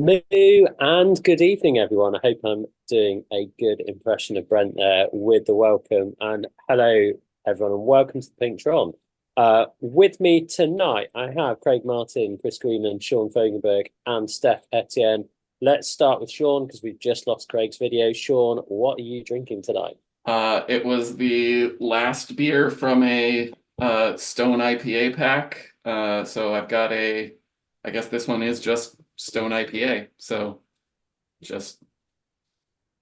Moo and good evening, everyone. I hope I'm doing a good impression of Brent there with the welcome. And hello, everyone, and welcome to the Pink Tron. With me tonight, I have Craig Martin, Chris Greenland, Sean Fogenberg, and Steph Etienne. Let's start with Sean because we've just lost Craig's video. Sean, what are you drinking tonight? It was the last beer from a Stone IPA pack. So I've got I guess this one is just Stone IPA. So just,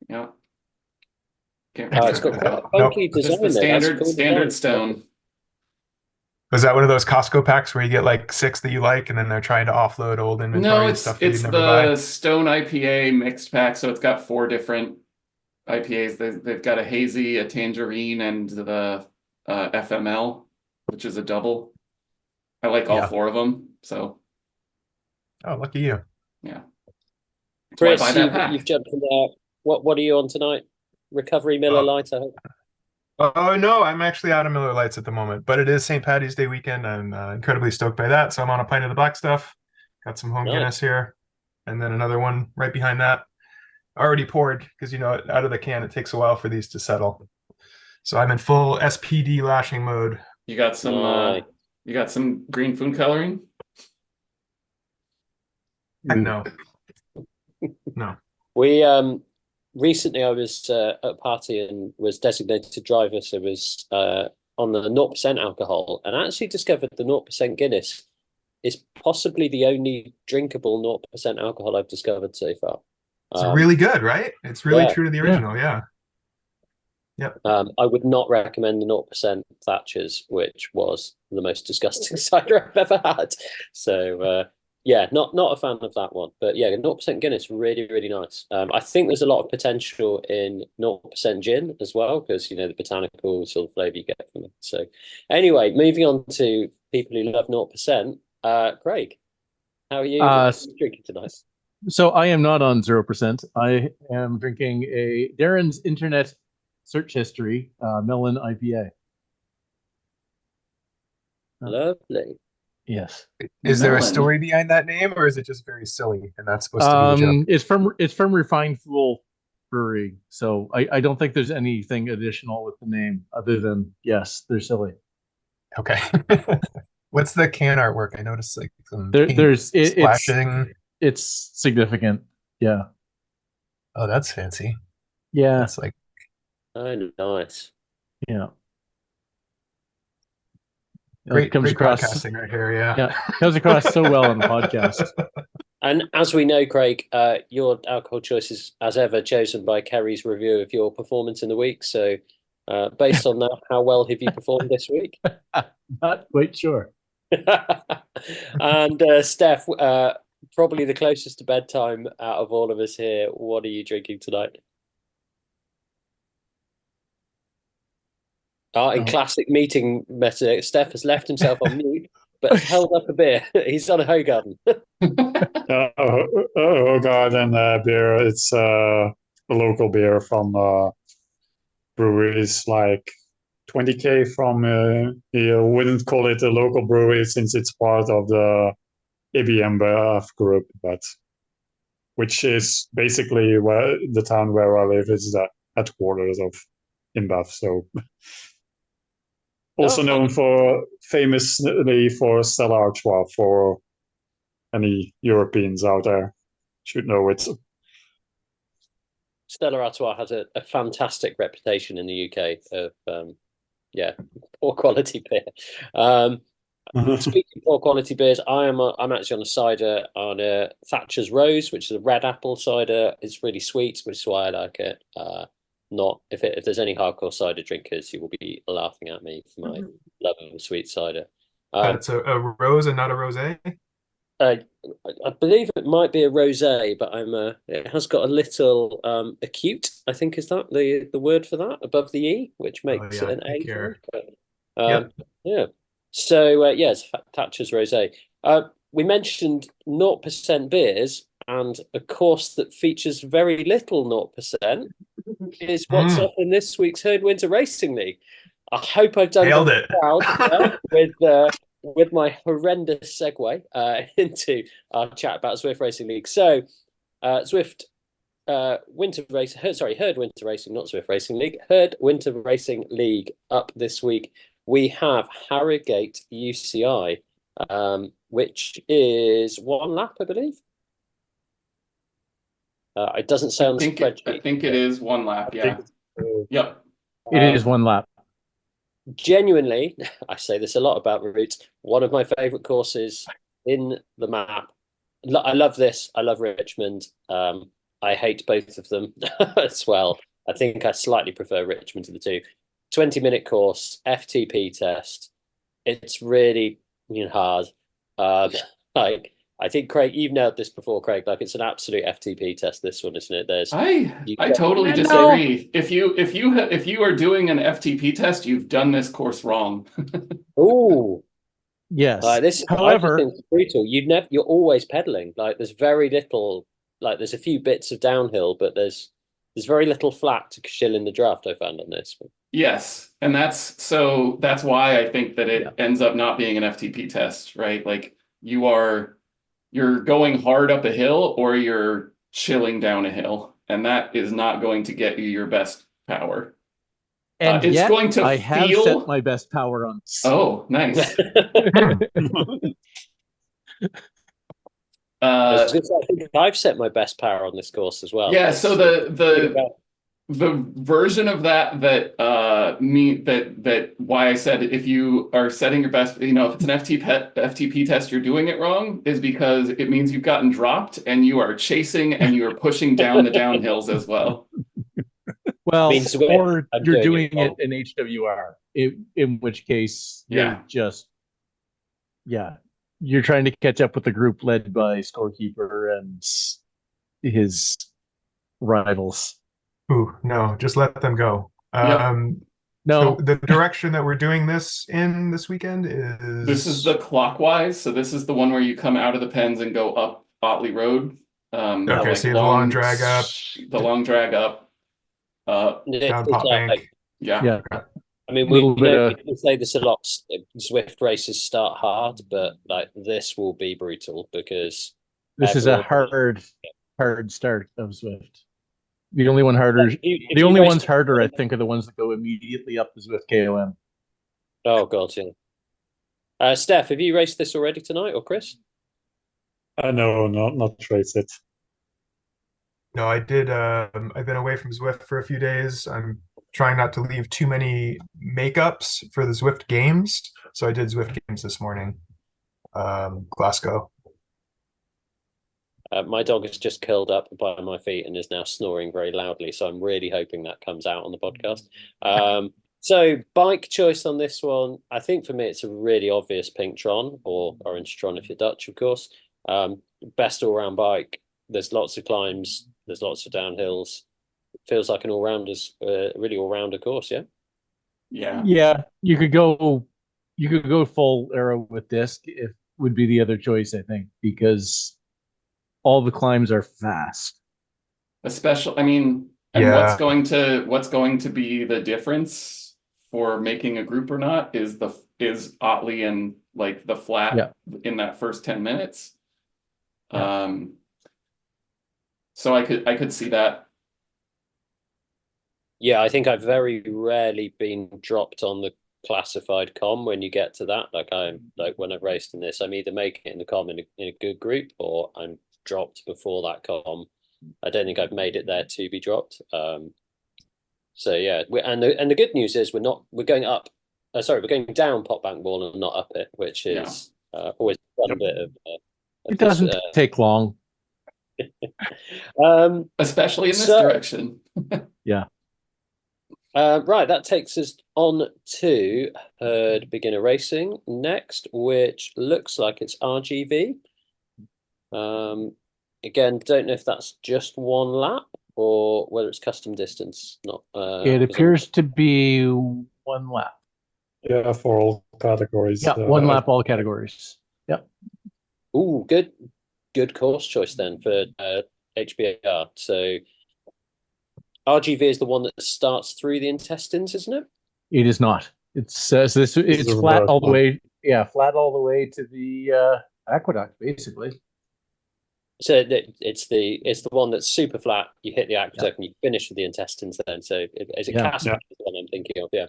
yeah, can't really It's talk got about quite it. a Nope. funky Just the design there. That's a standard cool standard design. Stone. Was that one of those Costco packs where you get like six that you like and then they're trying to offload old No, inventory and it's stuff that you'd it's never buy? the Stone IPA mixed pack. So it's got four different IPAs. They've got a hazy, a tangerine, and the FML, which is a double. I like all Yeah. four of them. So Oh, lucky you. yeah. Why buy Chris, that you've pack? jumped in there. What are you on tonight? Recovery Miller Oh, Lite, I hope. oh no, I'm actually out of Miller Lights at the moment, but it is St. Patty's Day weekend. I'm incredibly stoked by that. So I'm on a pint of the black stuff. Got some home Guinness Nice. here, and then another one right behind that. Already poured because out of the can it takes a while for these to settle. So I'm in full SPD lashing mode. You got some Nice. green food coloring? No, no. We recently I was at a party and was designated driver, so was on the 0% alcohol, and I actually discovered the 0% Guinness is possibly the only drinkable 0% alcohol I've discovered so far. It's Um, really good, right? It's really yeah, true to the Yeah. original. Yeah. Yep. I would not recommend the 0% Thatcher's, which was the most disgusting cider I've ever had. So yeah, not a fan of that one. But yeah, 0% Guinness, really, really nice. I think there's a lot of potential in 0% gin as well, because the botanical sort of flavour you get from it. So anyway, moving on to people who love 0%. Craig, how are you Uh, drinking tonight? so I am not on 0%. I am drinking a Darren's Internet Search History Melon IPA. Lovely. Yes. Is there a Melon. story behind that name, or is it just very silly and that's supposed to be the joke? It's from Refined Fool Brewery. So I don't think there's anything additional with the name other than yes, they're silly. Okay. What's the can artwork? I noticed like some There paint there's it, it's splashing. it's significant. Yeah. Oh, that's fancy. Yeah. That's like Oh, nice. Yeah. It great, comes great across podcasting right here. Yeah. yeah, comes across so well on the podcast. And as we know, Craig, your alcohol choice is, as ever, chosen by Kerry's review of your performance in the week. So, based on that, how well have you performed this week? Not quite sure. And Steph, probably the closest to bedtime out of all of us here. What are you drinking tonight? In Oh. classic meeting meta, Steph has left himself on mute, but has held up a beer. He's on a Hogarden. Garden beer. It's a local beer from breweries like 20K from you wouldn't call it a local brewery since it's part of the ABM group, but which is basically where the town where I live is the headquarters of InBev. So also Oh, known for famously for Stella Artois for any Europeans out there should know it. Stella Artois has a fantastic reputation in the UK of yeah, poor quality beer. Um, Speaking of poor quality beers, I'm actually on a cider on a Thatcher's Rose, which is a red apple cider. It's really sweet, which is why I like it. Not if there's any hardcore cider drinkers, you will be laughing at me for my love of a sweet cider. Um, It's a rose and not a rosé. uh, I believe it might be a rosé, but it has got a little acute, I think is that the word for that above the E, which Oh makes yeah, it I an think A sound. you're. But, Yep. yeah. So yeah, it's Thatcher's rosé. We mentioned 0% beers, and a course that features very little 0% is what's Mm, up in this week's Herd Winter Racing League. I hope I've done nailed them it. proud with my horrendous segue into our chat about Swift Racing League. So Zwift Winter Racing, Herd Winter Racing, not Zwift Racing League, Herd Winter Racing League up this week. We have Harrogate UCI, which is one lap, I believe. It doesn't say on the spreadsheet. I think it is one lap. Yeah. Yep. It is one lap. Genuinely, I say this a lot about routes. One of my favorite courses in the map. I love this. I love Richmond. I hate both of them as well. I think I slightly prefer Richmond to the two. 20-minute course, FTP test. It's really hard. Like, I think Craig, you've nailed this before, Craig. Like, it's an absolute FTP test. This one, isn't it? I totally disagree. If you are doing an FTP test, you've done this course wrong. Oh, yes. However, it's brutal. You're always pedaling. Like, there's very little. Like, there's a few bits of downhill, but there's very little flat to shill in the draft. I found on this. Yes, and that's why I think that it ends up not being an FTP test, right? Like, you're going hard up a hill or you're chilling down a hill, and that is not going to get you your best power. And it's yet, going to I have set my best power on. Oh, nice. I think I've set my best power on this course as well. Yeah, so the version of that why I said if you are setting your best, if it's an FTP test, you're doing it wrong, is because it means you've gotten dropped and you are chasing and you are pushing down the downhills as well. Well, or you're doing it in HWR, in which case you're you're trying to catch up with the group led by Scorekeeper and his rivals. Ooh, no, just let them go. No. So the direction that we're doing this in this weekend is... This is the clockwise, so this is the one where you come out of the pens and go up Otley Road. Okay, so you have the long drag up. The long drag up. Down Pot Bank. Yeah. I mean, we say this a lot. Zwift races start hard, but like this will be brutal because this is a hard start of Zwift. The only one harder. The only ones harder, I think, are the ones that go immediately up the Zwift KOM. Oh God, yeah. Steph, have you raced this already tonight, or Chris? No, not raced it. No, I did. I've been away from Zwift for a few days. I'm trying not to leave too many makeups for the Zwift games, so I did Zwift games this morning. Glasgow. My dog is just curled up by my feet and is now snoring very loudly, so I'm really hoping that comes out on the podcast. So bike choice on this one, I think for me it's a really obvious pink Tron, or orange Tron if you're Dutch, of course. Best all-round bike. There's lots of climbs, there's lots of downhills. It feels like an really all-rounder course, yeah? Yeah, you could go full aero with disc, if would be the other choice, I think, because all the climbs are fast. Especially, I mean, and what's going to be the difference for making a group or not is Otley and like the flat in that first 10 minutes. So I could see that. Yeah, I think I've very rarely been dropped on the classified com when you get to that. Like when I've raced in this, I'm either making it in the com in a good group, or I'm dropped before that com. I don't think I've made it there to be dropped. So yeah, and the good news is we're going down Potbank Wall and not up it, which is always a bit of. It doesn't take long, especially in this direction. Yeah. Right, that takes us on to Herd Beginner Racing next, which looks like it's RGV. Again, don't know if that's just one lap or whether it's custom distance. It appears to be one lap. Yeah, for all categories. Yeah, one lap, all categories. Yep. Ooh, good course choice then for HBAR. So RGV is the one that starts through the intestines, isn't it? It is not. It's flat all the way. Yeah, flat all the way to the aqueduct, basically. So it's the one that's super flat. You hit the aqueduct and you finish with the intestines. Then, so is it Yeah. Casper? Yeah. Is the one I'm thinking of? Yeah.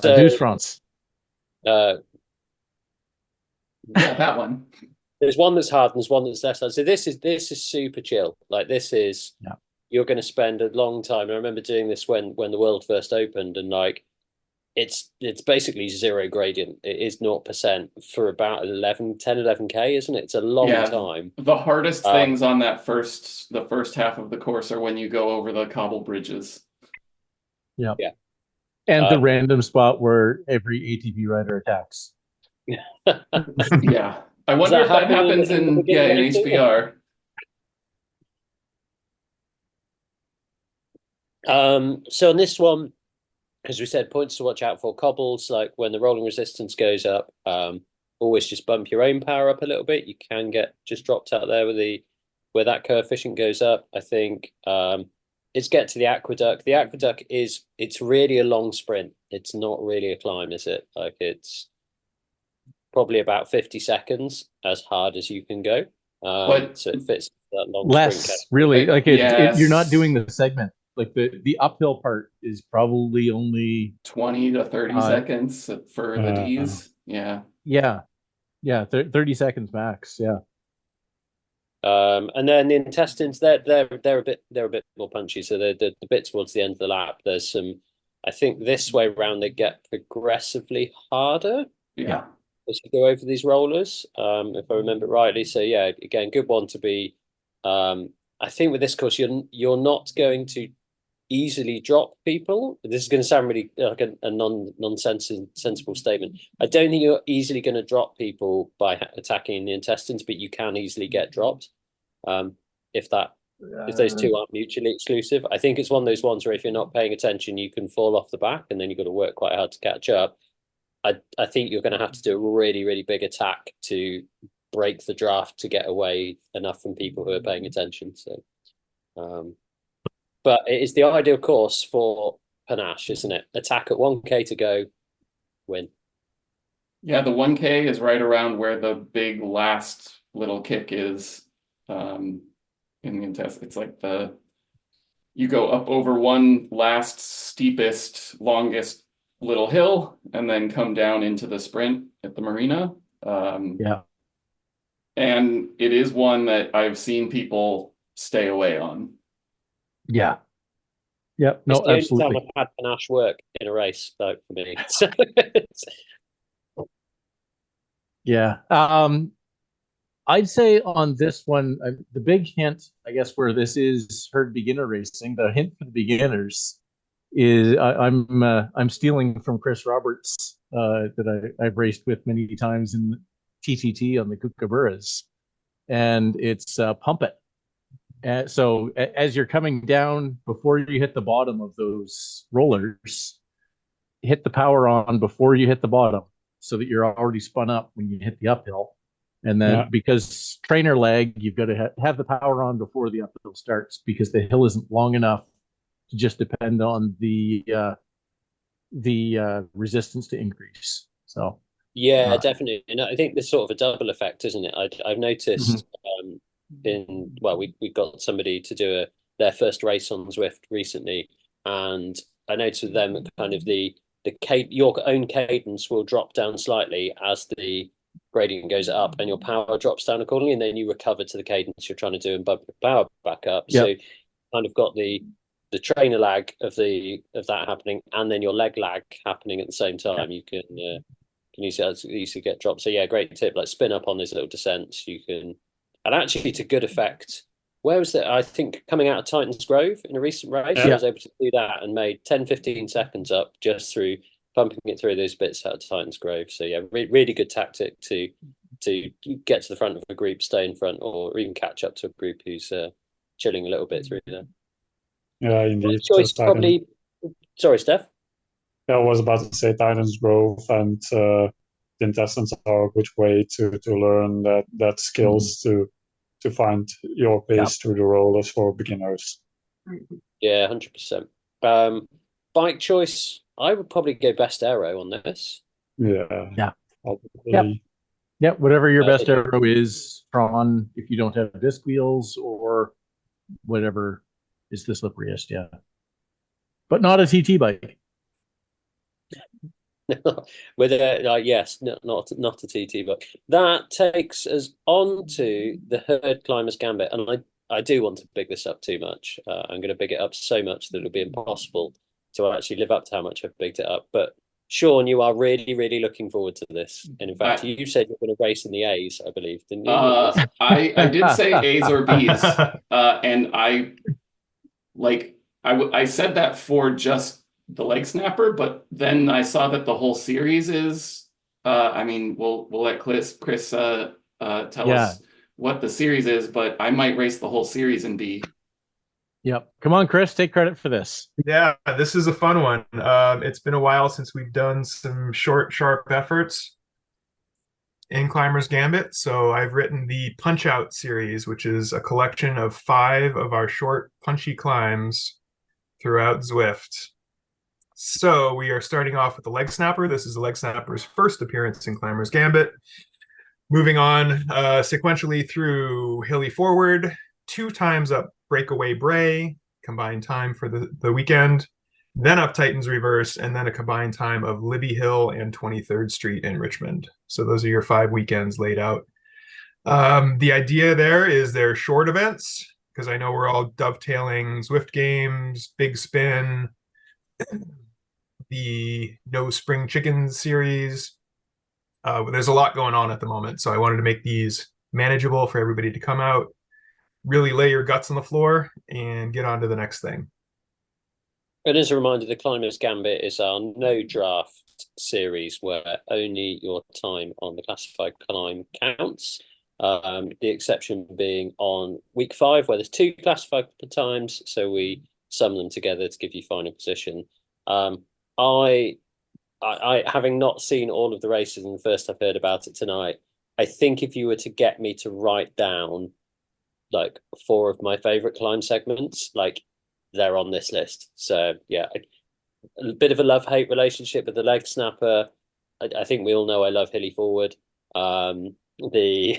Deuce France. Uh, Yeah, that one. there's one that's hard and there's one that's less hard. So this is super chill. Like this is you're going to spend a long time. I remember doing this when the world first opened, and like it's basically zero gradient. It is 0% for about 11k, isn't it? It's a long Yeah. time. The hardest things on the first half of the course are when you go over the cobble bridges. Yeah. Yeah. And the random spot where every ATV rider attacks. Yeah. I wonder that if that happen happens in the in beginning racing? HBR. So on this one, as we said, points to watch out for: cobbles, like when the rolling resistance goes up, always just bump your own power up a little bit. You can get just dropped out there with where that coefficient goes up. I think it's get to the aqueduct. The aqueduct it's really a long sprint. It's not really a climb, is it? Like it's probably about 50 seconds as hard as you can go. But so it fits that long Less, sprint. really. Like you're not Yes. doing the segment. Like the uphill part is probably only 20 to 30 seconds for the Ds. Yeah. Yeah. 30 seconds max. Yeah. And then the intestines, they're a bit more punchy. So the bit towards the end of the lap, there's some. I think this way around they get progressively harder Yeah. as you go over these rollers, if I remember rightly. So yeah, again, good one to be. I think with this course, you're not going to easily drop people. This is going to sound really like a sensible statement. I don't think you're easily going to drop people by attacking the intestines, but you can easily get dropped. If those two aren't mutually exclusive. I think it's one of those ones where if you're not paying attention, you can fall off the back, and then you've got to work quite hard to catch up. I think you're going to have to do a really, really big attack to break the draft to get away enough from people who are paying attention. So, but it is the ideal course for panache, isn't it? Attack at 1k to go, win. Yeah, the 1K is right around where the big last little kick is in the intestine. It's like you go up over one last steepest, longest little hill and then come down into the sprint at the marina. Yeah. And it is one that I've seen people stay away on. Yeah. Yeah. No, it's the absolutely. only time I've had panache work in a race, though, for me. Yeah. I'd say on this one, the big hint, I guess, where this is herd beginner racing, the hint for the beginners is I'm stealing from Chris Roberts that I've raced with many times in TTT on the Kookaburras, and it's pump it. So as you're coming down, before you hit the bottom of those rollers, hit the power on before you hit the bottom, so that you're already spun up when you hit the uphill. And then because trainer lag, you've got to have the power on before the uphill starts, because the hill isn't long enough to just depend on the resistance to increase. So yeah, definitely. And I think there's sort of a double effect, isn't it? I've noticed we got somebody to do their first race on Zwift recently, and I noticed with them kind of your own cadence will drop down slightly as the gradient goes up, and your power drops down accordingly, and then you recover to the cadence you're trying to do and bump your power back up. So kind of got the trainer lag of that happening, and then your leg lag happening at the same time. You can easily get dropped. So yeah, great tip. Like spin up on those little descents. You can, and actually to good effect. Where was that? I think coming out of Titans Grove in a recent race, I was able to do that and made 10-15 seconds up just through pumping it through those bits out of Titans Grove. So yeah, really good tactic to get to the front of a group, stay in front, or even catch up to a group who's chilling a little bit through there. Yeah, indeed. Choice probably. Sorry, Steph. Yeah, I was about to say Titans Grove and the intestines are a good way to learn that skills to find your pace through the rollers for beginners. Yeah, 100%. Bike choice, I would probably go best aero on this. Yeah. Yeah. Probably. Yeah, whatever your best aero is, Tron, if you don't have disc wheels, or whatever is the slipperiest, yeah. But not a TT bike. With a yes, not a TT, but that takes us on to the Herd Climbers Gambit, and I do want to big this up too much. I'm going to big it up so much that it'll be impossible to actually live up to how much I've bigged it up. But Sean, you are really, really looking forward to this. And in fact, you said you're going to race in the A's, I believe, didn't you? I did say A's or B's, and I said that for just the leg snapper, but then I saw that the whole series is. I mean, we'll let Chris tell us what the series is, but I might race the whole series in B. Yep. Come on, Chris, take credit for this. Yeah, this is a fun one. It's been a while since we've done some short, sharp efforts in Climbers Gambit. So I've written the Punch Out series, which is a collection of 5 of our short, punchy climbs throughout Zwift. So we are starting off with the leg snapper. This is the leg snapper's first appearance in Climbers Gambit. Moving on sequentially through Hilly Forward, 2 times up Breakaway Bray, combined time for the weekend, then up Titans Reverse, and then a combined time of Libby Hill and 23rd Street in Richmond. So those are your 5 weekends laid out. The idea there is they're short events, because I know we're all dovetailing Zwift Games, Big Spin, the No Spring Chickens series. There's a lot going on at the moment, so I wanted to make these manageable for everybody to come out, really lay your guts on the floor, and get on to the next thing. And as a reminder, the Climbers Gambit is our no draft series where only your time on the classified climb counts. The exception being on week 5, where there's 2 classified times, so we sum them together to give you final position. I having not seen all of the races and first I've heard about it tonight, I think if you were to get me to write down like 4 of my favorite climb segments, like they're on this list. So yeah, a bit of a love-hate relationship with the leg snapper. I think we all know I love Hilly Forward. The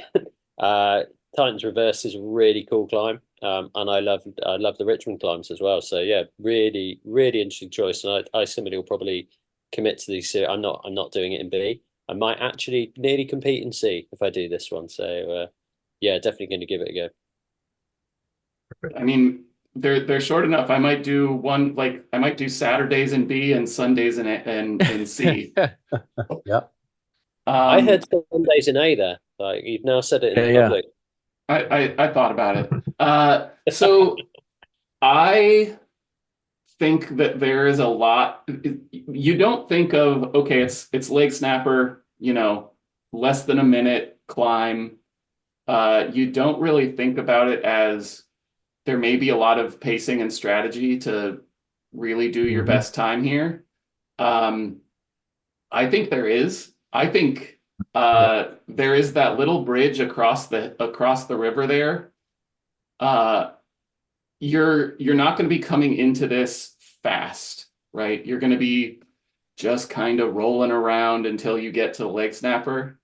Titans Reverse is a really cool climb. And I love the Richmond climbs as well. So yeah, really, really interesting choice. And I similarly will probably commit to these. I'm not doing it in B. I might actually nearly compete in C if I do this one. So yeah, definitely going to give it a go. I mean, they're short enough. I might do one, like I might do Saturdays in B and Sundays in C. Yeah. I heard Sundays in A there. Like you've now said it in public. I thought about it. So I think that there is a lot. You don't think of, okay, it's leg snapper, less than a minute climb. You don't really think about it as there may be a lot of pacing and strategy to really do your best time here. I think there is. I think there is that little bridge across the river there. You're not going to be coming into this fast, right? You're going to be just kind of rolling around until you get to the leg snapper.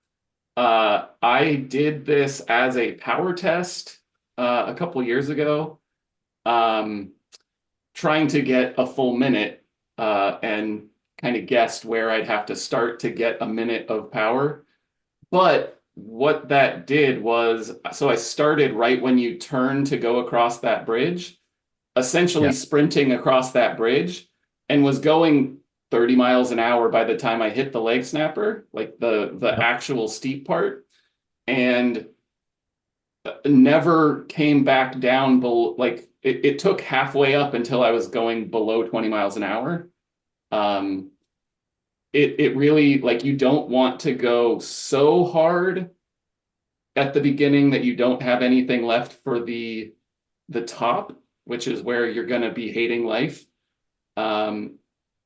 I did this as a power test a couple years ago, trying to get a full minute and kind of guessed where I'd have to start to get a minute of power. But what that did was, so I started right when you turn to go across that bridge, essentially sprinting across that bridge, and was going 30 miles an hour by the time I hit the leg snapper, like the actual steep part, and never came back down below, like it took halfway up until I was going below 20 miles an hour. It really, like, you don't want to go so hard at the beginning that you don't have anything left for the top, which is where you're going to be hating life. But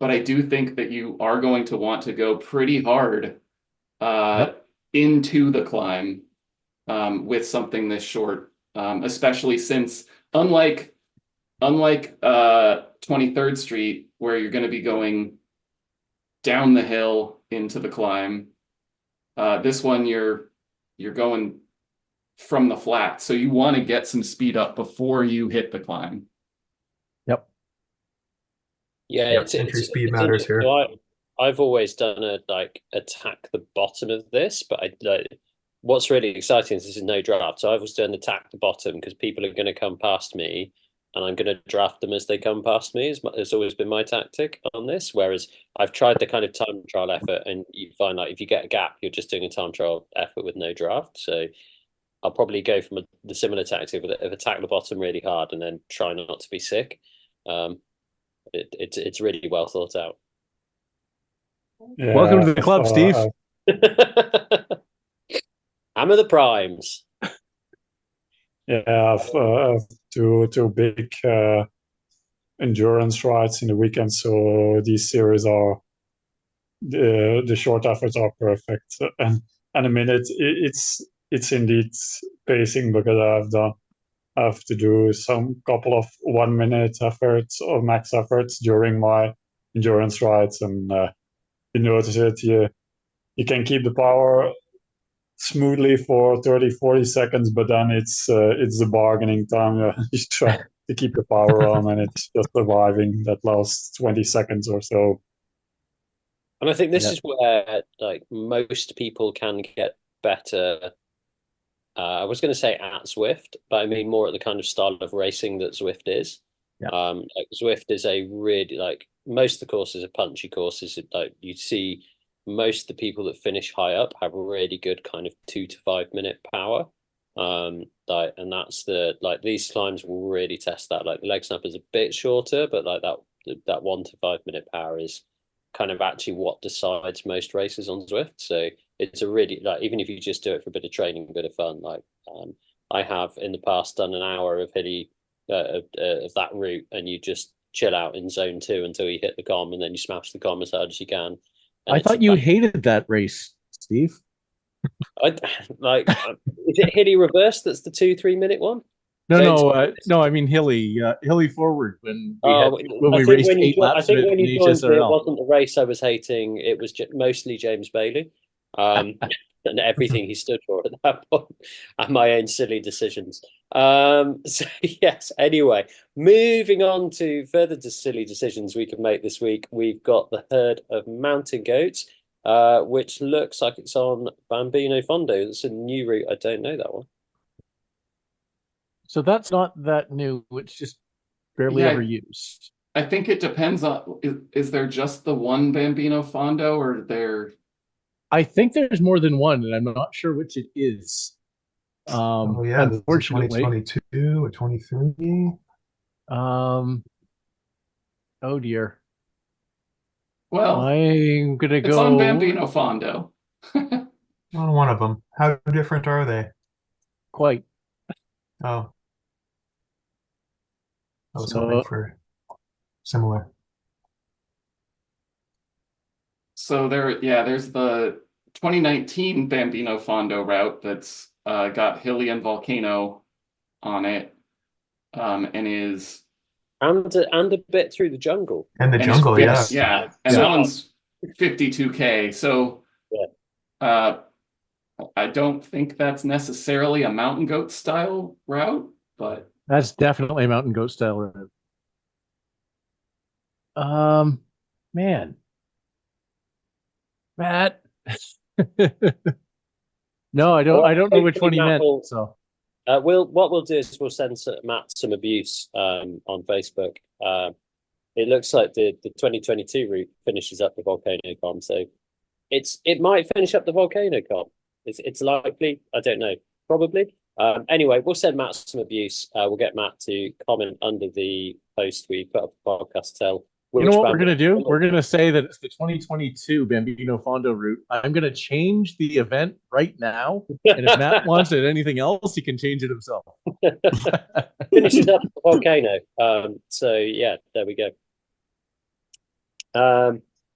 I do think that you are going to want to go pretty hard into the climb with something this short, especially since unlike 23rd Street, where you're going to be going down the hill into the climb, this one you're you're going from the flat. So you want to get some speed up before you hit the climb. Yep. Yeah, Yep, entry speed matters here. So I've always done a like attack the bottom of this, but I like what's really exciting is this is no draft. So I've always done attack the bottom because people are going to come past me, and I'm going to draft them as they come past me. It's always been my tactic on this. Whereas I've tried the kind of time trial effort, and you find like if you get a gap, you're just doing a time trial effort with no draft. So I'll probably go from the similar tactic of attack the bottom really hard and then try not to be sick. It's really well thought out. Yeah, Welcome to the club, Steve. Hammer the primes. Yeah, I've two big endurance rides in the weekend, so these series are the short efforts are perfect. And a minute, it's indeed pacing because I have to do some couple of 1 minute efforts or max efforts during my endurance rides, and you notice it. You can keep the power smoothly for 30-40 seconds, but then it's the bargaining time. You try to keep the power on, and it's just surviving that last 20 seconds or so. And I think this is where like most people can get better. I was going to say at Zwift, but I mean more at the kind of style of racing that Zwift is. Yeah. Like Zwift is a really like most of the courses are punchy courses. Like you see most of the people that finish high up have really good kind of 2 to 5 minute power. Like and that's like these climbs will really test that. Like the leg snap is a bit shorter, but like that 1 to 5 minute power is kind of actually what decides most races on Zwift. So it's a really like even if you just do it for a bit of training, a bit of fun. Like I have in the past done an hour of hilly of that route, and you just chill out in zone 2 until you hit the com, and then you smash the com as hard as you can. And I thought you hated that race, Steve. Like is it hilly reverse? That's the 2-3 minute one. No, I mean hilly forward when we raced 8 laps. I think when you joined, HSRL. it wasn't the race I was hating. It was mostly James Bailey, and everything he stood for at that point, and my own silly decisions. So yes. Anyway, moving on to further silly decisions we can make this week. We've got the herd of mountain goats, which looks like it's on Bambino Fondo. It's a new route. I don't know that one. So that's not that new. It's just barely ever used. I think it depends on, is there just the one Bambino Fondo, or there? I think there's more than one, and I'm not sure which it is. Oh yeah, unfortunately, 2022 or 23. Oh dear. Well, I'm gonna go. It's on Bambino Fondo. On one of them. How different are they? Quite. Oh. I was hoping for similar. So there's the 2019 Bambino Fondo route that's got hilly and volcano on it, and is and a bit through the jungle. And the jungle, yes. Yeah. And that one's 52K. So I don't think that's necessarily a mountain goat style route, but that's definitely a mountain goat style route. Man, Matt. No, I don't. I don't know which one he meant. So, what we'll do is we'll send Matt some abuse on Facebook. It looks like the 2022 route finishes up the volcano con, so it might finish up the volcano con. It's likely. I don't know. Probably. Anyway, we'll send Matt some abuse. We'll get Matt to comment under the post we put up the podcast. Tell. You know what we're going to do? We're going to say that it's the 2022 Bambino Fondo route. I'm going to change the event right now. And if Matt wants it anything else, he can change it himself. Finishes up the volcano. So, yeah, there we go.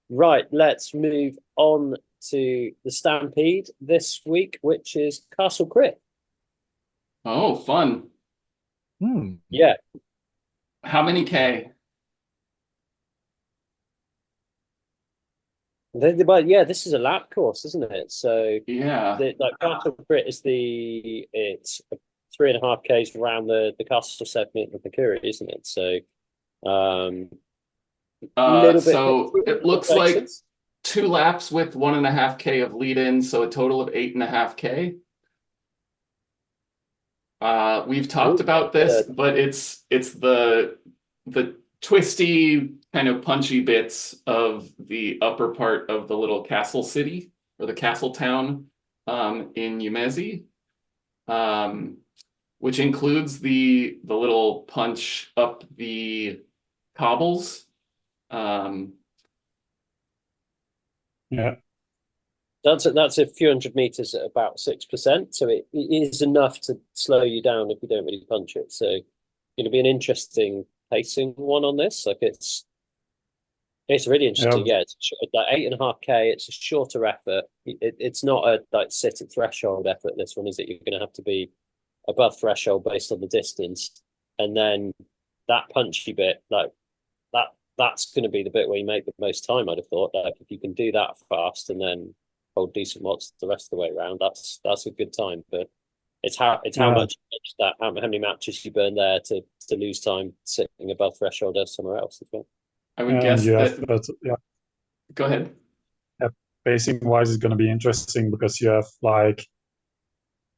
Right, let's move on to the Stampede this week, which is Castle Crit. Oh, fun. Yeah. How many K? But yeah, this is a lap course, isn't it? So Yeah. like Castle Crit is it's 3.5 Ks around the castle segment of the Mercury, isn't it? So little bit So it looks like places. 2 laps with 1.5K of lead in, so a total of 8.5K. We've talked about this, but it's the twisty kind of punchy bits of the upper part of the little castle city or the castle town in Umezi, which includes the little punch up the cobbles. Yeah. That's a few hundred meters at about 6%. So it is enough to slow you down if you don't really punch it. So going to be an interesting pacing one on this. Like it's really interesting. Yeah, it's like 8.5K. It's a shorter effort. It's not a like sit at threshold effort. This one is that you're going to have to be above threshold based on the distance, and then that punchy bit like that's going to be the bit where you make the most time. I'd have thought like if you can do that fast and then hold decent watts the rest of the way around, that's a good time. But it's how much that how many matches you burn there to lose time sitting above threshold or somewhere else as well. I would guess that. But yeah. Go ahead. Yeah, pacing wise, it's going to be interesting because you have like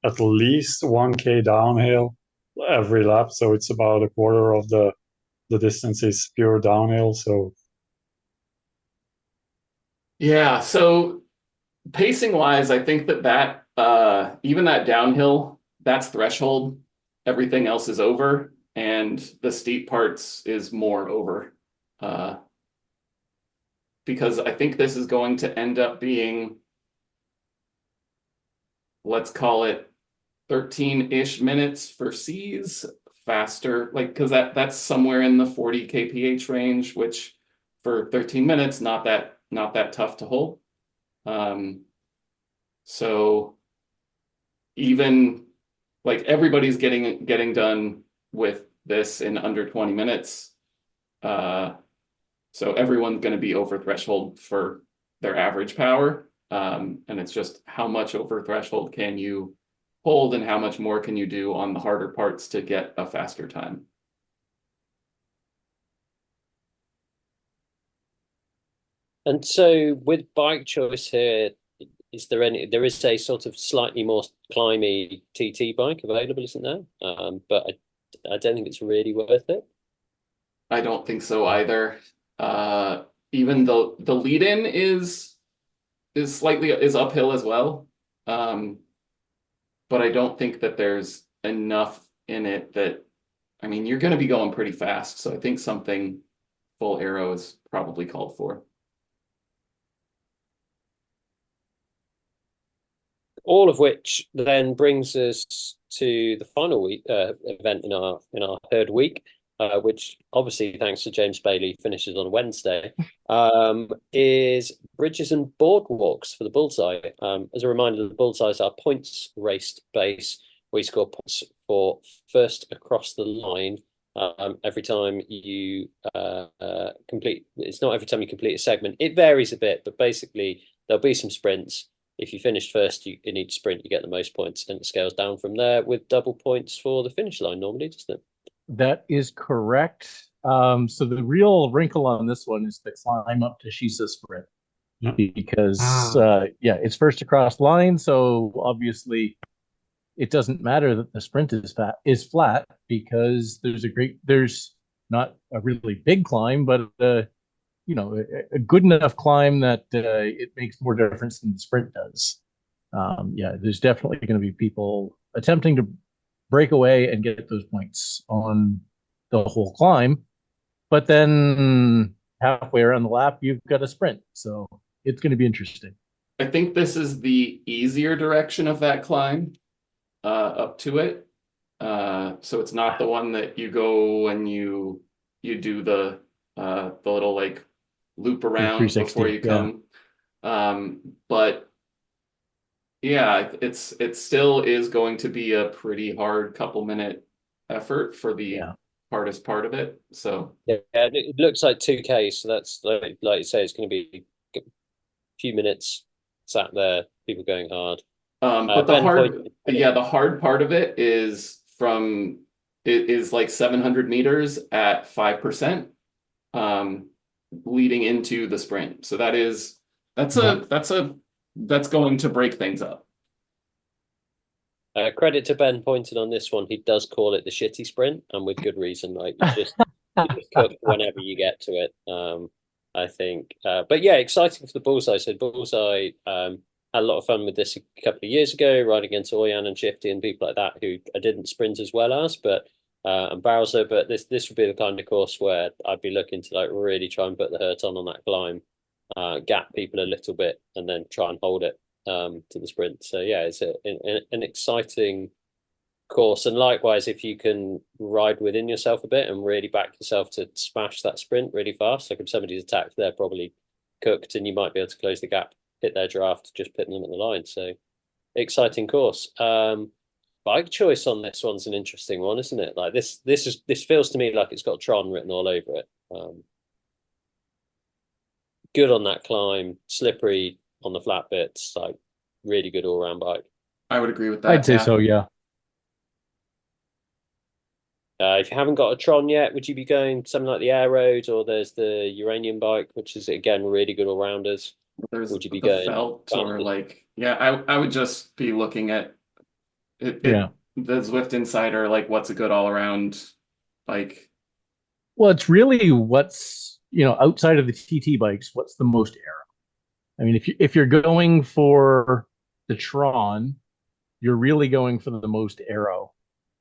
at least 1K downhill every lap, so it's about a quarter of the distance is pure downhill. So yeah, so pacing wise, I think that even that downhill, that's threshold. Everything else is over, and the steep parts is more over. Because I think this is going to end up being, let's call it 13-ish minutes for C's faster, like because that's somewhere in the 40 kph range, which for 13 minutes, not that tough to hold. So even like everybody's getting done with this in under 20 minutes. So everyone's going to be over threshold for their average power. And it's just how much over threshold can you hold and how much more can you do on the harder parts to get a faster time. And so with bike choice here, there is a sort of slightly more climby TT bike available, isn't there? But I don't think it's really worth it. I don't think so either. Even though the lead in is slightly uphill as well. But I don't think that there's enough in it that, I mean, you're going to be going pretty fast. So I think something full aero is probably called for. All of which then brings us to the final week event in our third week, which obviously thanks to James Bailey finishes on Wednesday, is bridges and boardwalks for the bullseye. As a reminder, the bullseyes are points raced base, where you score points for first across the line. Every time you complete, it's not every time you complete a segment. It varies a bit, but basically there'll be some sprints. If you finish first in each sprint, you get the most points, and it scales down from there with double points for the finish line normally, doesn't it? That is correct. So the real wrinkle on this one is the climb up to Shisa sprint, because it's first across line. So obviously, it doesn't matter that the sprint is flat because there's not a really big climb, but a good enough climb that it makes more difference than the sprint does. There's definitely going to be people attempting to break away and get those points on the whole climb. But then halfway around the lap, you've got a sprint. So it's going to be interesting. I think this is the easier direction of that climb up to it. So it's not the one that you go and you do the little like loop around before you come. But yeah, it still is going to be a pretty hard couple minute effort for the hardest part of it. So yeah, it looks like 2K. So that's like you say, it's going to be few minutes sat there, people going hard. But the Ben hard, pointed- yeah, the hard part of it is it is like 700 meters at 5%, leading into the sprint. So that's going to break things up. Credit to Ben pointing on this one. He does call it the shitty sprint, and with good reason. Like you just cook whenever you get to it. I think, but yeah, exciting for the Bullseye. So Bullseye had a lot of fun with this a couple of years ago, riding against Oyan and Shifty and people like that who I didn't sprint as well as, but and Bowser. But this would be the kind of course where I'd be looking to like really try and put the hurt on that climb, gap people a little bit, and then try and hold it to the sprint. So yeah, it's an exciting course, and likewise, if you can ride within yourself a bit and really back yourself to smash that sprint really fast, like if somebody's attacked, they're probably cooked, and you might be able to close the gap, hit their draft, just putting them at the line. So exciting course. Bike choice on this one's an interesting one, isn't it? Like this feels to me like it's got Tron written all over it. Good on that climb, slippery on the flat bits, like really good all round bike. I would agree with that. I'd say so, yeah. If you haven't got a Tron yet, would you be going something like the Air Road, or there's the Uranium bike, which is again really good all rounders? There's Would you be the going felt or Bastard? like, yeah, I would just be looking at it, Yeah. the ZwiftInsider, like what's a good all around bike. Well, it's really what's, outside of the TT bikes, what's the most aero? I mean, if you're going for the Tron, you're really going for the most aero,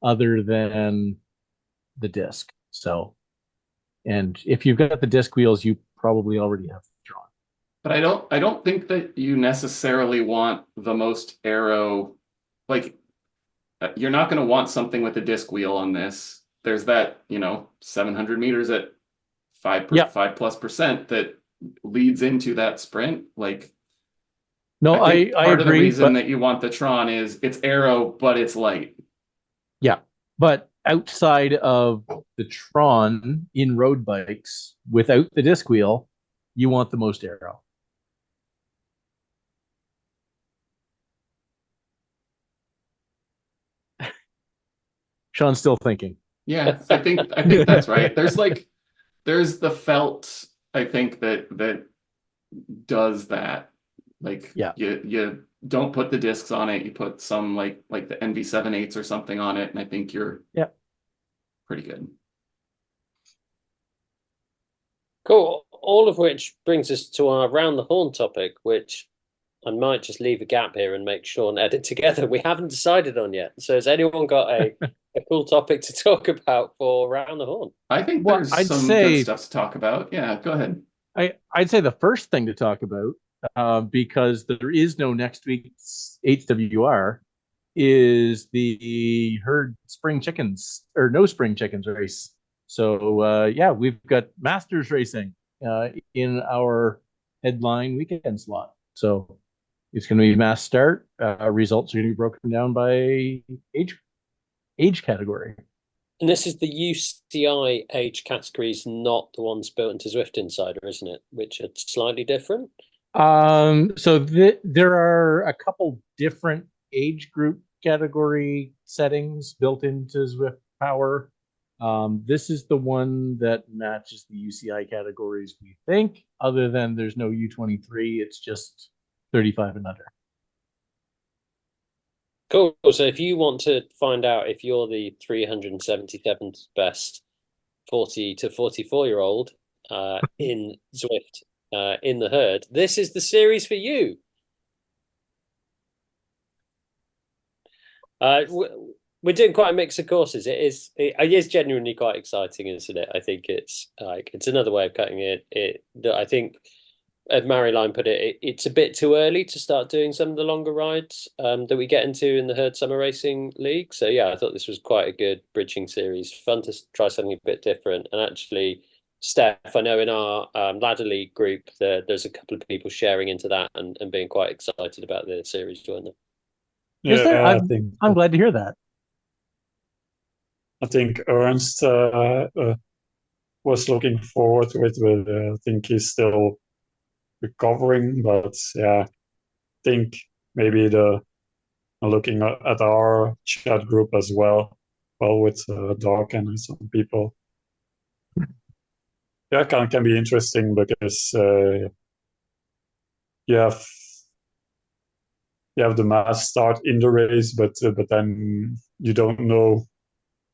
other than the disc. So, and if you've got the disc wheels, you probably already have the Tron. But I don't think that you necessarily want the most aero, like you're not going to want something with a disc wheel on this. There's that, 700 meters at 5+% that leads into that sprint. Like, No, I think I part of the agree, reason but that you want the Tron is it's aero, but it's light. yeah, but outside of the Tron in road bikes without the disc wheel, you want the most aero. Sean's still thinking. Yeah, I think that's right. There's the felt, I think that does that. Like Yeah. you don't put the discs on it, you put some like the NV7.8s or something on it, and I think you're pretty good. Cool. All of which brings us to our round the horn topic, which I might just leave a gap here and make Sean edit together. We haven't decided on yet. So has anyone got a cool topic to talk about for round the horn? I think Well, there's I'd some say- good stuff to talk about. Yeah, go ahead. I'd say the first thing to talk about, because there is no next week's HWR, is the herd spring chickens or no spring chickens race. So yeah, we've got Masters racing in our headline weekend slot. So it's going to be mass start. Results are going to be broken down by age category. And this is the UCI age categories, not the ones built into ZwiftInsider, isn't it? Which are slightly different. So there are a couple different age group category settings built into Zwift Power. This is the one that matches the UCI categories, we think, other than there's no U23, it's just 35 and under. Cool. So if you want to find out if you're the 377th best 40 to 44-year-old in Zwift in the herd, this is the series for you. We're doing quite a mix of courses. It is genuinely quite exciting, isn't it? I think it's another way of cutting it. I think, as Marjolein put it, it's a bit too early to start doing some of the longer rides that we get into in the Herd Summer Racing League. So yeah, I thought this was quite a good bridging series. Fun to try something a bit different. And actually, Steph, I know in our Ladder League group, there's a couple of people sharing into that and being quite excited about the series, weren't they? Is there? I think I'm glad to hear that. I think Ernst was looking forward to it, but I think he's still recovering. But yeah, I think maybe looking at our chat group as well, with Doc and some people. Yeah, can be interesting because you have the mass start in the race, but then you don't know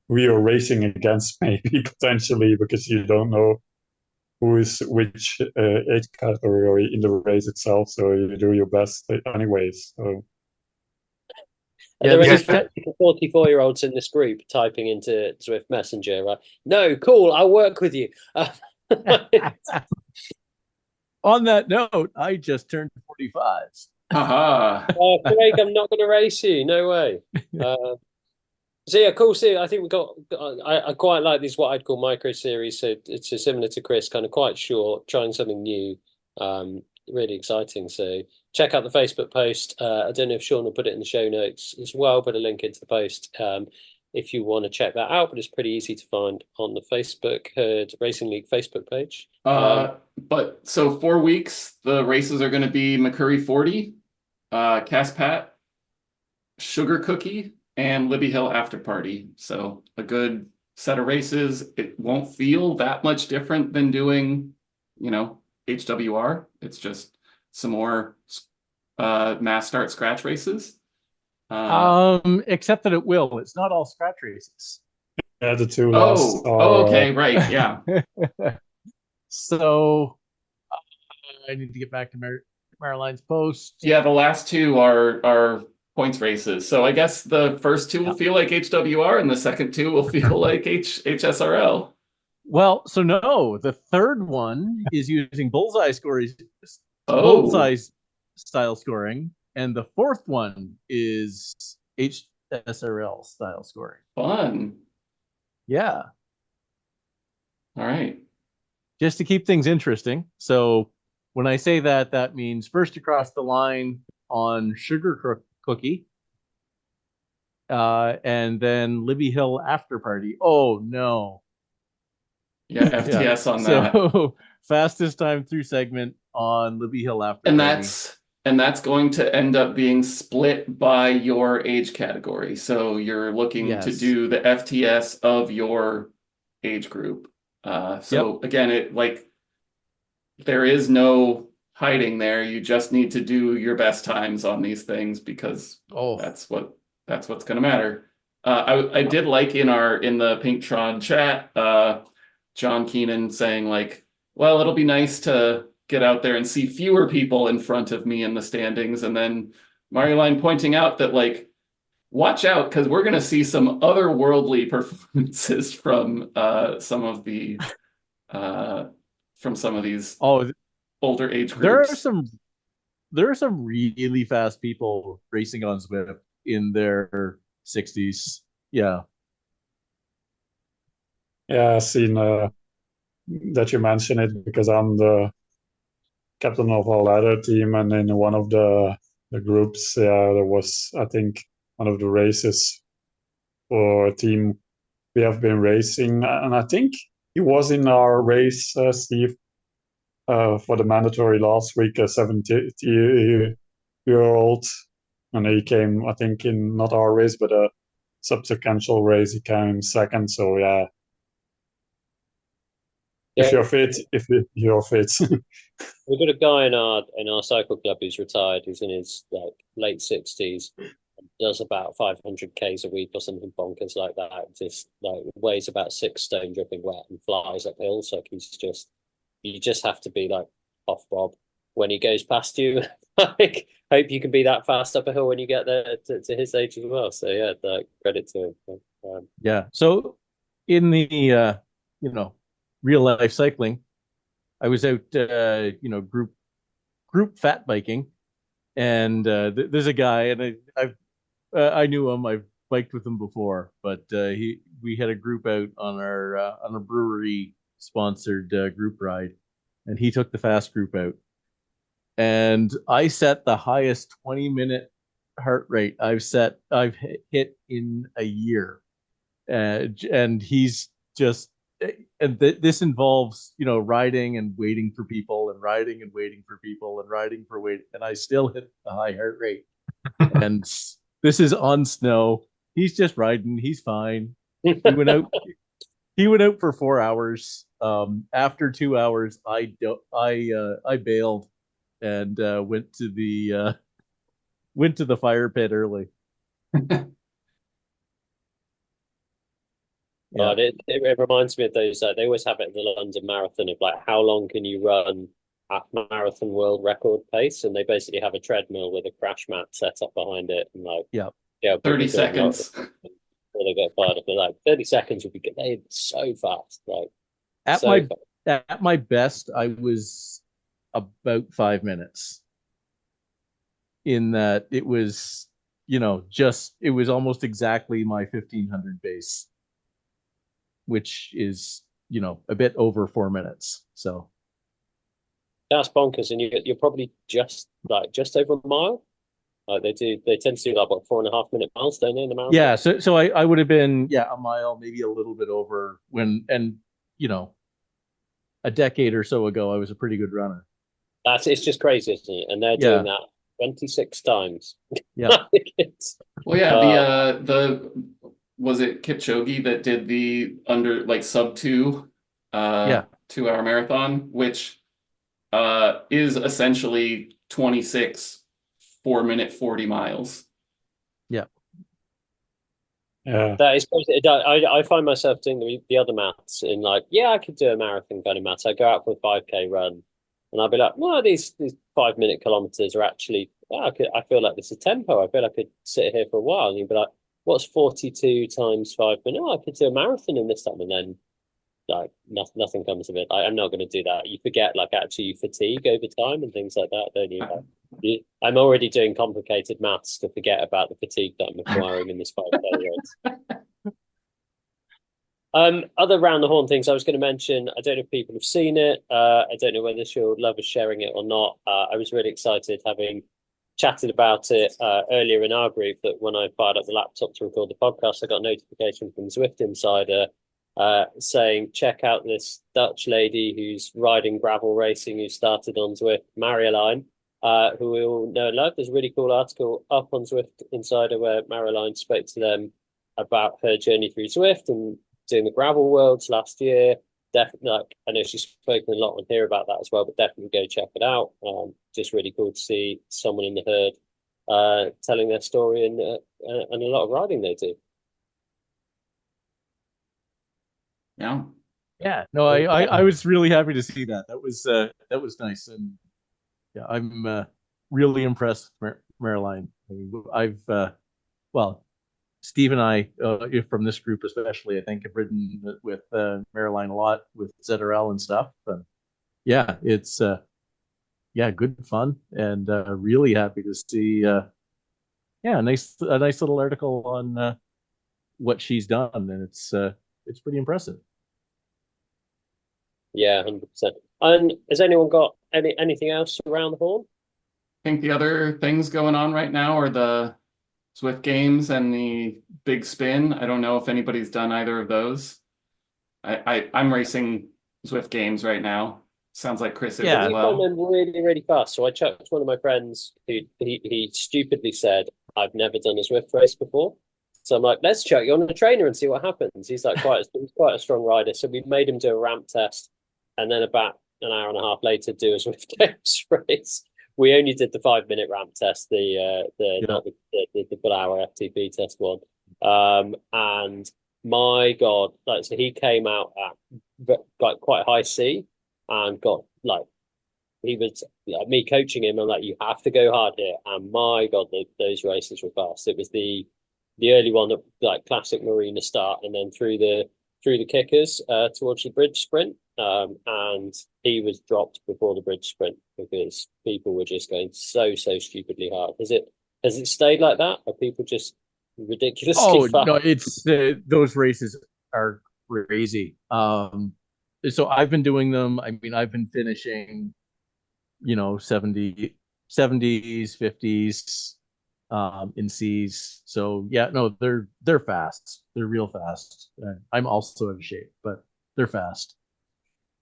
who you're racing against, maybe potentially, because you don't know who is which age category in the race itself. So you do your best anyways. So Are there any 30 to 44-year-olds in this group typing into Zwift Messenger? Right? No, cool. I'll work with you. On that note, I just turned 45. Haha. Craig, I'm not going to race you. No way. So yeah, cool. So I think we got. I quite like these what I'd call micro series. So it's similar to Chris, kind of quite short, trying something new. Really exciting. So check out the Facebook post. I don't know if Sean will put it in the show notes as well. Put a link into the post if you want to check that out. But it's pretty easy to find on the Facebook Herd Racing League Facebook page. But so 4 weeks, the races are going to be McCurry 40, Caspat, Sugar Cookie, and Libby Hill After Party. So a good set of races. It won't feel that much different than doing, HWR. It's just some more mass start scratch races. Except that it will. It's not all scratch races. Yeah, the two last okay, right, yeah. So I need to get back to Marjolein's post. Yeah, the last two are points races. So I guess the first two will feel like HWR and the second two will feel like HSRL. Well, so no, the third one is using bullseye bullseye style scoring, and the fourth one is HSRL style scoring. Fun. Yeah. All right. Just to keep things interesting. So when I say that, that means first across the line on Sugar Cookie, and then Libby Hill After Party. Oh no. Yeah, FTS on that. So fastest time through segment on Libby Hill After Party. And that's going to end up being split by your age category. So you're looking to do the FTS of your age group. Again, there is no hiding there. You just need to do your best times on these things because that's what's going to matter. I did like in the Pinktron chat, John Keenan saying well, it'll be nice to get out there and see fewer people in front of me in the standings. And then Marjolein pointing out that watch out, because we're going to see some otherworldly performances from some of these older age groups. There are some really fast people racing on Zwift in their 60s. Yeah. Yeah, I've seen that you mentioned it because I'm the captain of our ladder team, and in one of the groups, there was, I think, one of the races for a team we have been racing, and I think he was in our race, Steve, for the mandatory last week, a 70-year-old, and he came, I think, in not our race, but a subsequent race, he came second. So yeah. If you're fit. We've got a guy in our cycle club who's retired, who's in his late 60s, does about 500 Ks a week or something bonkers like that. Just weighs about 6 stone dripping wet and flies up hills. You just have to be off Bob when he goes past you. Hope you can be that fast up a hill when you get there to his age as well. So yeah, credit to him. Yeah. So in the real life cycling, I was out group fat biking, and there's a guy, and I knew him. I've biked with him before, but we had a group out on a brewery sponsored group ride, and he took the fast group out, and I set the highest 20-minute heart rate I've hit in a year, and he's just this involves, riding and waiting for people and riding and waiting for people and riding for wait, and I still hit a high heart rate. And this is on snow. He's just riding. He's fine. He went out. He went out for 4 hours. After 2 hours, I bailed and went to the fire pit early. Yeah. It reminds me of those. They always have it in the London Marathon of like how long can you run at marathon world record pace, and they basically have a treadmill with a crash mat set up behind it, and like 30 seconds. Before they get fired up, they're like 30 seconds would be good. They're so fast, like at my best, I was about 5 minutes. In that it was, it was almost exactly my 1500 base, which is, a bit over 4 minutes. So that's bonkers, and you're probably just over a mile. They tend to do like what 4.5 minute miles, don't they, in the marathon? Yeah, so I would have been a mile, maybe a little bit over a decade or so ago I was a pretty good runner. It's just crazy, isn't it? And they're doing that 26 times. Yeah. Well, yeah, the was it Kipchoge that did the under like sub 2 2-hour marathon, which is essentially 26 4-minute 40 miles. Yeah. That is crazy. I find myself doing the other maths in like, I could do a marathon kind of maths. I go out for a 5K run and I'll be like, well, these 5-minute kilometers are actually, I feel like this is tempo. I feel like I could sit here for a while. And you'd be like, what's 42 times 5 minutes? I could do a marathon in this time. And then like nothing comes of it. I'm not going to do that. You forget like actually you fatigue over time and things like that, don't you? I'm already doing complicated maths to forget about the fatigue that I'm acquiring in this 5K race. Other round the horn things I was going to mention. I don't know if people have seen it. I don't know whether she'll love us sharing it or not. I was really excited having chatted about it earlier in our group that when I fired up the laptop to record the podcast, I got a notification from ZwiftInsider saying, check out this Dutch lady who's riding gravel racing who started on Zwift, Marjolein, who we all know and love. There's a really cool article up on ZwiftInsider where Marjolein spoke to them about her journey through Zwift and doing the gravel worlds last year. Definitely, like, I know she's spoken a lot on here about that as well, but definitely go check it out. Just really cool to see someone in the herd telling their story and a lot of riding they do. Yeah. No, I was really happy to see that. That was nice, and I'm really impressed with Marjolein. I mean, Steve and I, from this group especially, I think have ridden with Marjolein a lot with ZRL and stuff. And it's good fun, and really happy to see a nice little article on what she's done, and it's pretty impressive. Yeah, 100%. And has anyone got anything else around the horn? I think the other things going on right now are the Zwift Games and the Big Spin. I don't know if anybody's done either of those. I'm racing Zwift Games right now. Sounds like Chris is as well. We've done them really, really fast. So I chucked one of my friends who he stupidly said, I've never done a Zwift race before. So I'm like, let's chuck you on a trainer and see what happens. He's like he's quite a strong rider. So we made him do a ramp test, and then about an hour and a half later do a Zwift Games race. We only did the 5-minute ramp test, not the full hour FTP test one. And my God, like, so he came out at like quite high C and got like, he was like me coaching him. I'm like, you have to go hard here. And my God, those races were fast. It was the early one, like classic Marina start, and then through the kickers towards the bridge sprint. And he was dropped before the bridge sprint because people were just going so stupidly hard. Has it stayed like that? Are people just ridiculously fast? No, it's those races are crazy. So I've been doing them. I mean, I've been finishing, 70s, 50s, in C's. So no, they're fast. They're real fast. I'm also out of shape, but they're fast.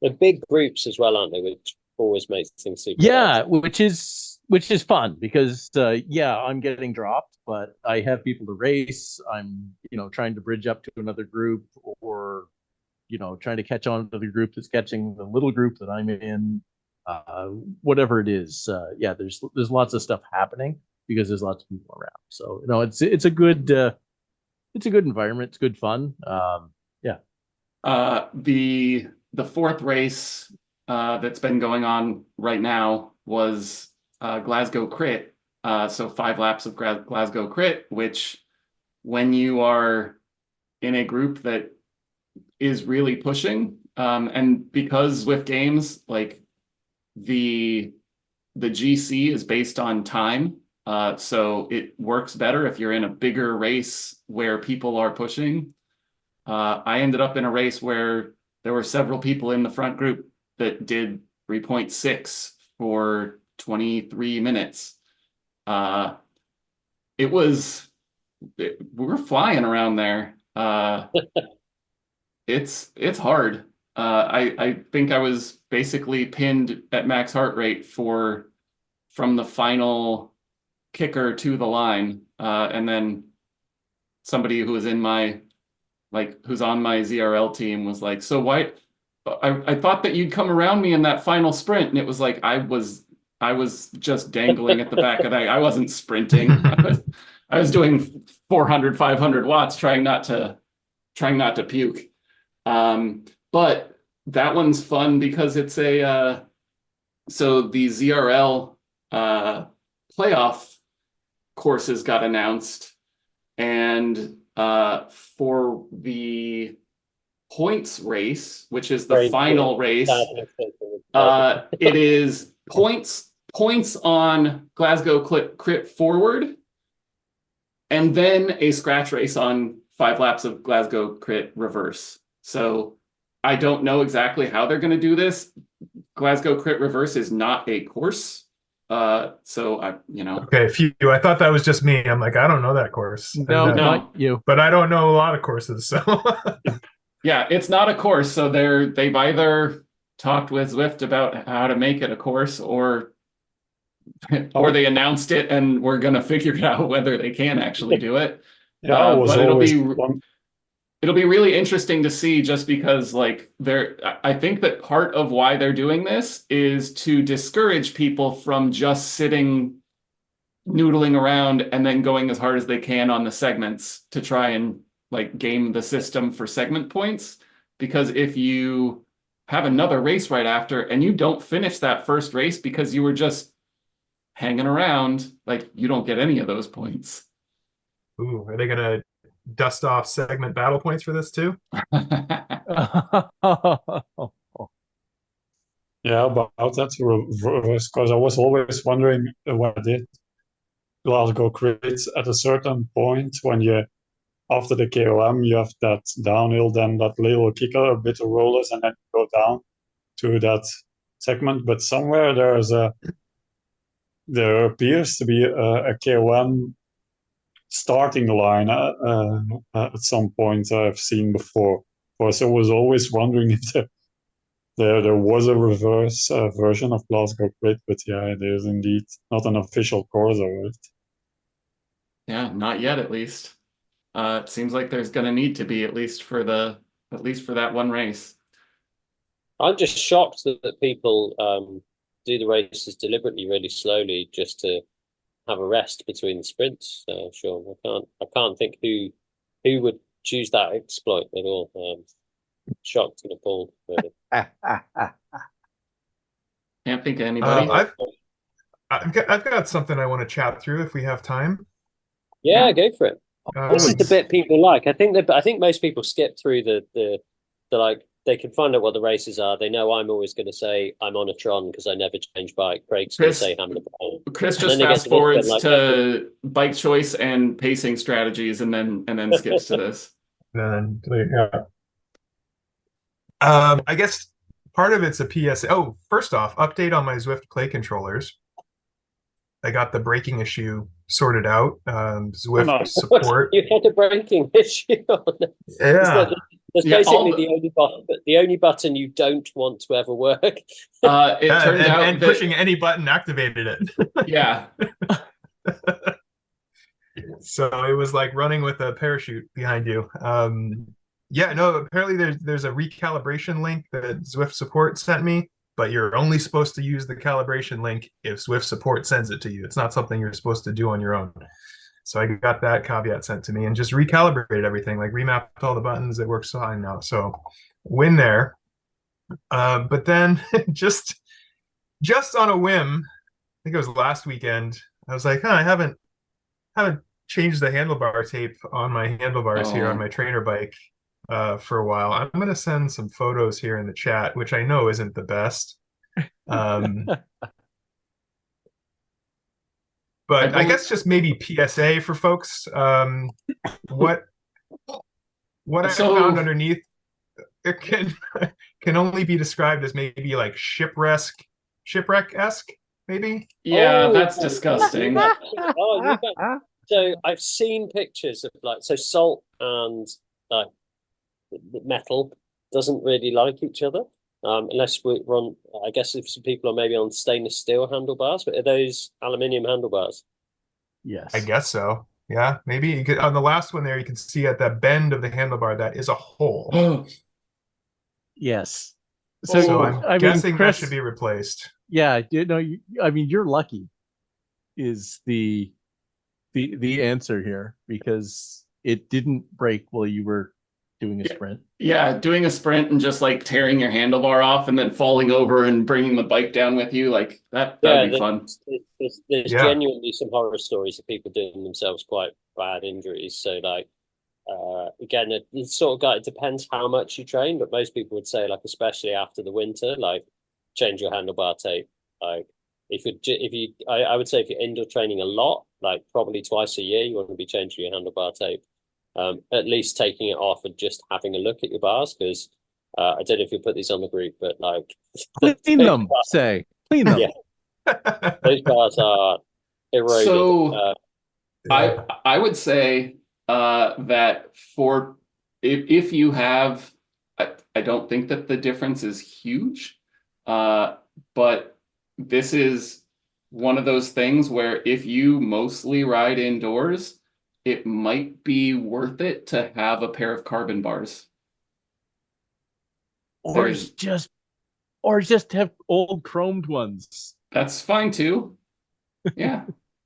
They're big groups as well, aren't they? Which always makes things super Yeah, fast. which is fun because yeah, I'm getting dropped, but I have people to race. I'm trying to bridge up to another group, or trying to catch on to the group that's catching the little group that I'm in. Whatever it is, yeah, there's lots of stuff happening because there's lots of people around. So it's a good environment. It's good fun. Yeah. The fourth race that's been going on right now was Glasgow Crit. So 5 laps of Glasgow Crit, which when you are in a group that is really pushing, and because Zwift Games, like the GC is based on time, so it works better if you're in a bigger race where people are pushing. I ended up in a race where there were several people in the front group that did 3.6 for 23 minutes. We were flying around there. It's hard. I think I was basically pinned at max heart rate from the final kicker to the line, and then somebody who was who's on my ZRL team was like, so why? I thought that you'd come around me in that final sprint, and it was like I was just dangling at the back of that. I wasn't sprinting. I was doing 400, 500 watts, trying not to puke. But that one's fun because it's so the ZRL playoff courses got announced, and for the points race, which is the final race, it is points on Glasgow Crit forward, and then a scratch race on 5 laps of Glasgow Crit reverse. So I don't know exactly how they're going to do this. Glasgow Crit reverse is not a course. So Okay, phew. I thought that was just me. I'm like, I don't know that course. No, not you. But I don't know a lot of courses, so yeah, it's not a course. So they've either talked with Zwift about how to make it a course, or they announced it and we're gonna figure out whether they can actually do it. Yeah, but it'll be really interesting to see, just because I think that part of why they're doing this is to discourage people from just sitting noodling around and then going as hard as they can on the segments to try and game the system for segment points. Because if you have another race right after and you don't finish that first race because you were just hanging around, you don't get any of those points. Ooh, are they gonna dust off segment battle points for this too? Yeah, about that reverse, because I was always wondering what did Glasgow Crit at a certain point when after the KOM you have that downhill, then that little kicker, a bit of rollers, and then you go down to that segment. But somewhere there appears to be a KOM starting line at some point I've seen before. So I was always wondering if there was a reverse version of Glasgow Crit, but yeah, there's indeed not an official course of it. Yeah, not yet, at least. It seems like there's going to need to be, at least for that one race. I'm just shocked that people do the races deliberately really slowly just to have a rest between the sprints. Sure, I can't think who would choose that exploit at all. Shocked and appalled, really. Can't think of anybody. I've got something I want to chat through if we have time. Yeah, go for it. This is the bit people like. I think most people skip through the they can find out what the races are. They know I'm always going to say I'm on a Tron because I never change bike. Craig's going to say Hammer. Chris just fast forwards to bike choice and pacing strategies, and then skips to this. And then, yeah. I guess part of it's a PSA. Oh, first off, update on my Zwift Play controllers. I got the braking issue sorted out. Zwift support. You had a braking issue on it. Yeah. That's Yeah, basically the only button you don't want to ever work. it Yeah, turned out and that pushing any button activated it. yeah. So it was like running with a parachute behind you. Yeah, no, apparently there's a recalibration link that Zwift support sent me, but you're only supposed to use the calibration link if Zwift support sends it to you. It's not something you're supposed to do on your own. So I got that caveat sent to me and just recalibrated everything, like remapped all the buttons. It works fine now. So win there. But then just on a whim, I think it was last weekend, I was like, I haven't changed the handlebar tape on my handlebars here on my trainer bike for a while. I'm going to send some photos here in the chat, which I know isn't the best. But I guess just maybe PSA for folks. What I found underneath it can only be described as maybe like shipwreck-esque, maybe. Yeah, that's disgusting. So I've seen pictures of like salt and like metal doesn't really like each other. Unless we're on, I guess if some people are maybe on stainless steel handlebars, but are those aluminium handlebars? Yes. I guess so. Yeah, maybe you could, on the last one there, you can see at that bend of the handlebar that is a hole. Yes. So I'm guessing Chris, that should be replaced. Yeah, I mean, you're lucky is the answer here, because it didn't break while you were doing a sprint. Yeah, doing a sprint and just like tearing your handlebar off and then falling over and bringing the bike down with you, like that'd be fun. There's genuinely some horror stories of people doing themselves quite bad injuries. So like, again, it sort of it depends how much you train, but most people would say, like, especially after the winter, like, change your handlebar tape. Like, I would say if you're indoor training a lot, like probably twice a year, you want to be changing your handlebar tape. At least taking it off and just having a look at your bars, because I don't know if you'll put these on the group, but like clean them, clean them. Yeah. Those bars are eroded. So I would say that for if you have, I don't think that the difference is huge, but this is one of those things where if you mostly ride indoors, it might be worth it to have a pair of carbon bars. Or just have old chromed ones. That's fine too. Yeah.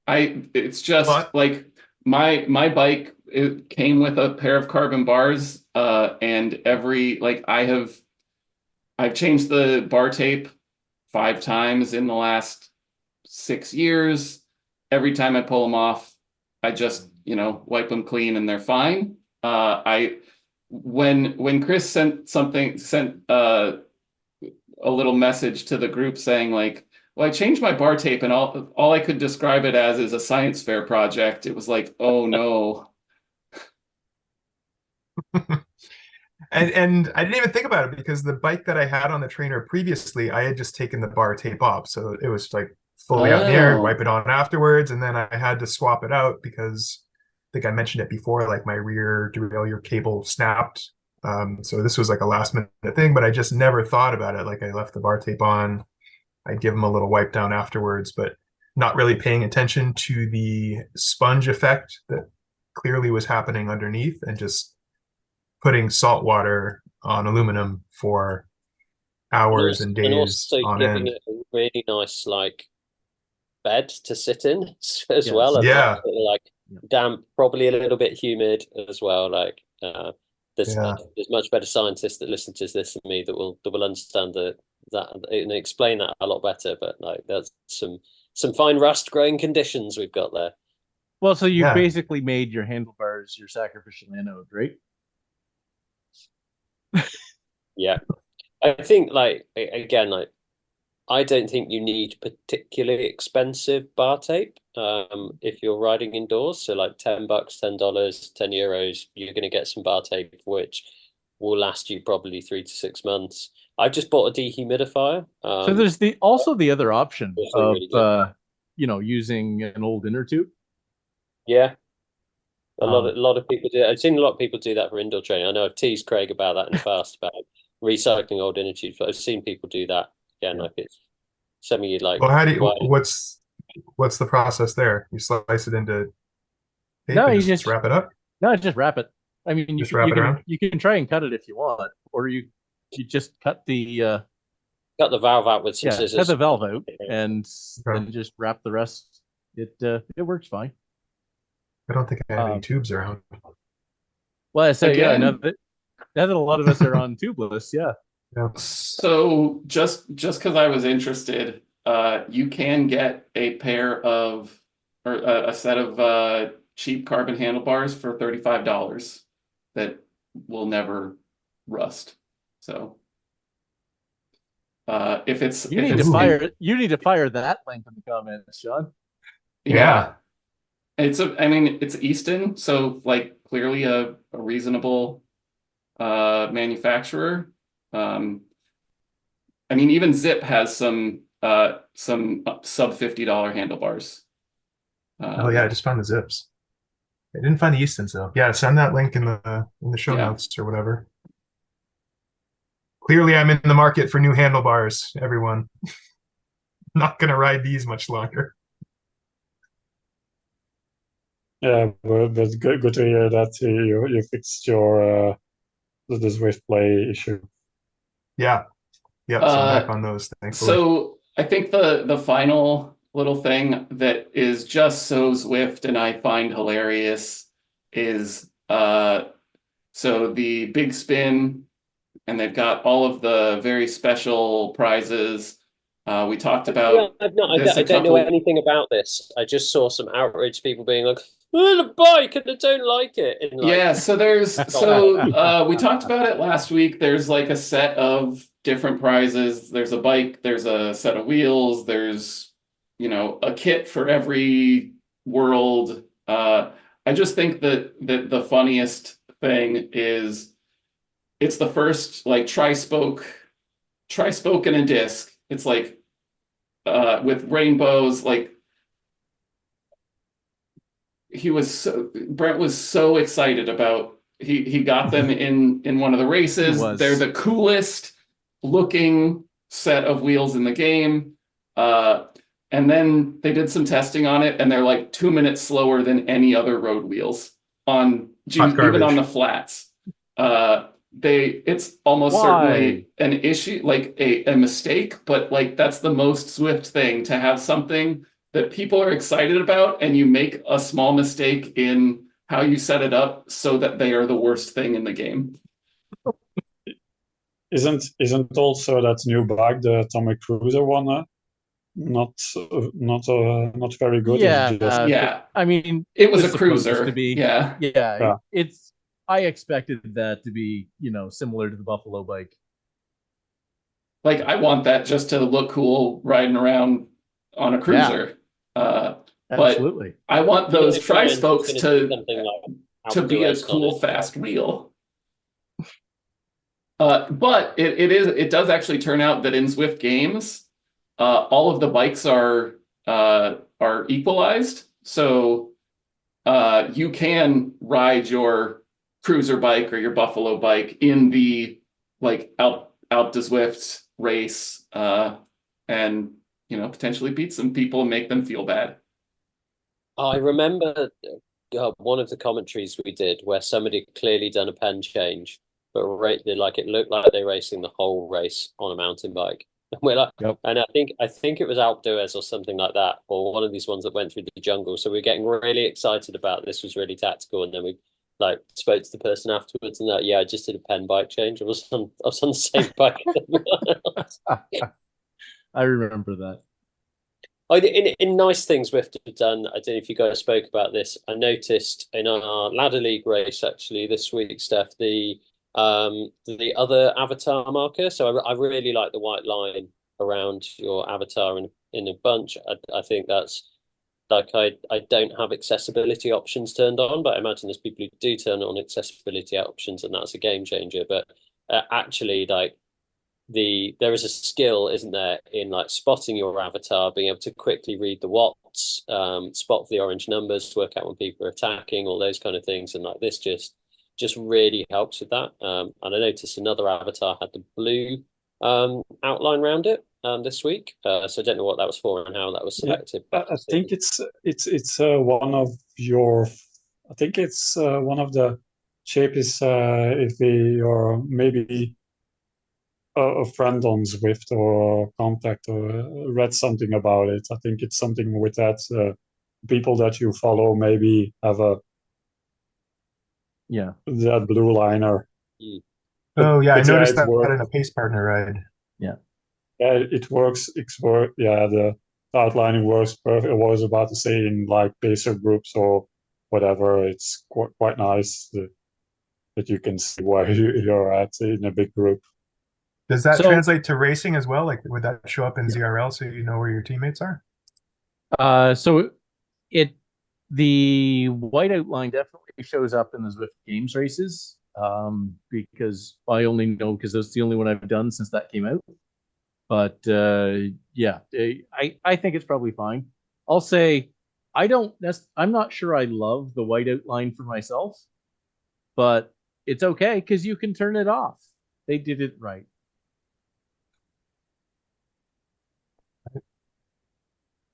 It's just like my bike, it came with a pair of carbon bars, and I've changed the bar tape 5 times in the last 6 years. Every time I pull them off, I just wipe them clean and they're fine. When Chris sent a little message to the group saying like, well, I changed my bar tape and all I could describe it as is a science fair project. It was like, oh no. And I didn't even think about it, because the bike that I had on the trainer previously, I had just taken the bar tape off. So it was like fully out in the air, wipe it on afterwards. And then I had to swap it out because I think I mentioned it before, like my rear derailleur cable snapped. So this was like a last minute thing, but I just never thought about it. Like I left the bar tape on, I'd give them a little wipe down afterwards, but not really paying attention to the sponge effect that clearly was happening underneath, and just putting salt water on aluminum for hours and days, and also on giving end. it a really nice like bed to sit in as well. And like damp, probably a little bit humid as well. Like there's much better scientists that listen to this than me that will understand that and explain that a lot better. But like that's some fine rust growing conditions we've got there. Well, so you basically made your handlebars your sacrificial anode, right? Yeah, I think like again, like I don't think you need particularly expensive bar tape if you're riding indoors. So like $10, $10, €10, you're going to get some bar tape which will last you probably 3 to 6 months. I just bought a dehumidifier. So there's also the other option of really using an old inner tube. Yeah. A lot of people do. I've seen a lot of people do that for indoor training. I know I've teased Craig about that in the past about recycling old inner tubes, but I've seen people do that. Again, like it's something you'd like. Well, how do you, why- what's the process there? You slice it into tape No, and you just wrap it up? No, just wrap it. I mean, Just wrap it around? you can try and cut it if you want, or you just cut the cut the valve out with some cut scissors. the valve out and Okay. then just wrap the rest. It works fine. I don't think I have any tubes around. Well, I say Again- now that a lot of us are on tubeless, yeah. Yeah. So just because I was interested, you can get a pair of or a set of cheap carbon handlebars for $35 that will never rust. So if it's You if need it's to fire that link in the comments, Sean. yeah. I mean it's Easton, so like clearly a reasonable manufacturer. I mean even Zip has some sub $50 handlebars. Oh yeah, I just found the zips. I didn't find the Eastons though. Yeah, send that link in the show Yeah. notes or whatever. Clearly, I'm in the market for new handlebars, everyone. Not gonna ride these much longer. Yeah, but good to hear that you fixed your the Zwift Play issue. Yeah. Yeah, so I'm back on those, thankfully. So I think the final little thing that is just so Zwift and I find hilarious is so the big spin, and they've got all of the very special prizes. We talked about I this a don't know couple- anything about this. I just saw some outraged people being like, "Oh, the bike," and I don't like it. And like, Yeah, so we talked about it last week. There's like a set of different prizes. There's a bike, there's a set of wheels, there's a kit for every world. I just think that the funniest thing is it's the first like tri-spoke and a disc. It's like with rainbows, like Brent was so excited about he got them in one of the races. He was. They're the coolest looking set of wheels in the game. And then they did some testing on it, and they're like 2 minutes slower than any other road wheels on even on the flats. It's almost certainly an issue, like a mistake, but like that's the most Zwift thing, to have something that people are excited about and you make a small mistake in how you set it up so that they are the worst thing in the game. Isn't also that new bike, the Atomic Cruiser one, not very good? Yeah, It's just, Yeah, I mean, it was a supposed cruiser. to be. Yeah. Yeah. I expected that to be, similar to the Buffalo bike. Like I want that just to look cool riding around on a cruiser. Absolutely. I want those tri-spokes to be a outdoors cool, on it. fast wheel. But it does actually turn out that in Zwift games, all of the bikes are equalized. So you can ride your cruiser bike or your Buffalo bike in the like Alpe to Zwift race, and potentially beat some people and make them feel bad. I remember one of the commentaries we did where somebody had clearly done a pen change, but it looked like they're racing the whole race on a mountain bike. And we're like, Yep. and I think it was Alpe d'Huez or something like that, or one of these ones that went through the jungle. So we were getting really excited about this, was really tactical, and then we like spoke to the person afterwards, and that I just did a pen bike change. I was on the same bike. I remember that. In nice things we've done, I don't know if you guys spoke about this. I noticed in our ladder league race actually this week, Steph, the other avatar marker. So I really like the white line around your avatar in a bunch. I think that's like I don't have accessibility options turned on, but I imagine there's people who do turn on accessibility options, and that's a game changer. But actually, like there is a skill, isn't there, in like spotting your avatar, being able to quickly read the watch spots, spot for the orange numbers, work out when people are attacking, all those kind of things. And like this just really helps with that. And I noticed another avatar had the blue outline around it this week. So I don't know what that was for and how that was selected. I think it's one of your. I think it's one of the shapes if you're maybe a friend on Zwift or contact or read something about it. I think it's something with that. People that you follow maybe have that blue liner. Oh yeah, I noticed that works. in a pace partner ride. Yeah, it works. The outlining works perfect. I was about to say in like pacer groups or whatever. It's quite nice that you can see where you're at in a big group. Does that translate to racing as well? Like, would that show up in ZRL so you know where your teammates are? So the white outline definitely shows up in the Zwift Games races, because I only know because that's the only one I've done since that came out. But yeah, I think it's probably fine. I'll say I'm not sure I love the white outline for myself, but it's okay because you can turn it off. They did it right.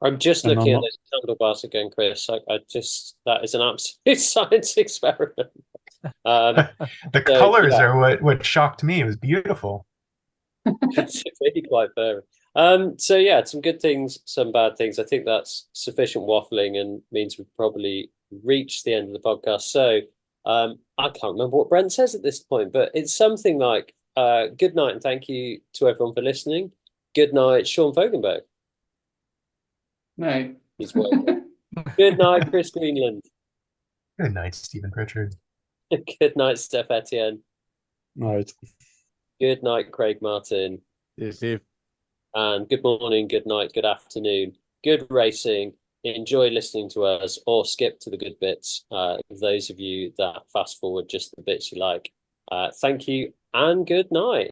I'm just looking at those handlebars again, Chris. I just that is an absolute science experiment. The colors are what shocked me. It was beautiful. It's really quite fair. So yeah, some good things, some bad things. I think that's sufficient waffling and means we've probably reached the end of the podcast. So I can't remember what Brent says at this point, but it's something like good night and thank you to everyone for listening. Good night, Sean Fogenberg. Night. He's working. Good night, Chris Greenland. Good night, Stephen Pritchard. Good night, Steph Etienne. Night. Good night, Craig Martin. Yes, Steve. And good morning, good night, good afternoon, good racing. Enjoy listening to us or skip to the good bits. Those of you that fast forward just the bits you like. Thank you and good night.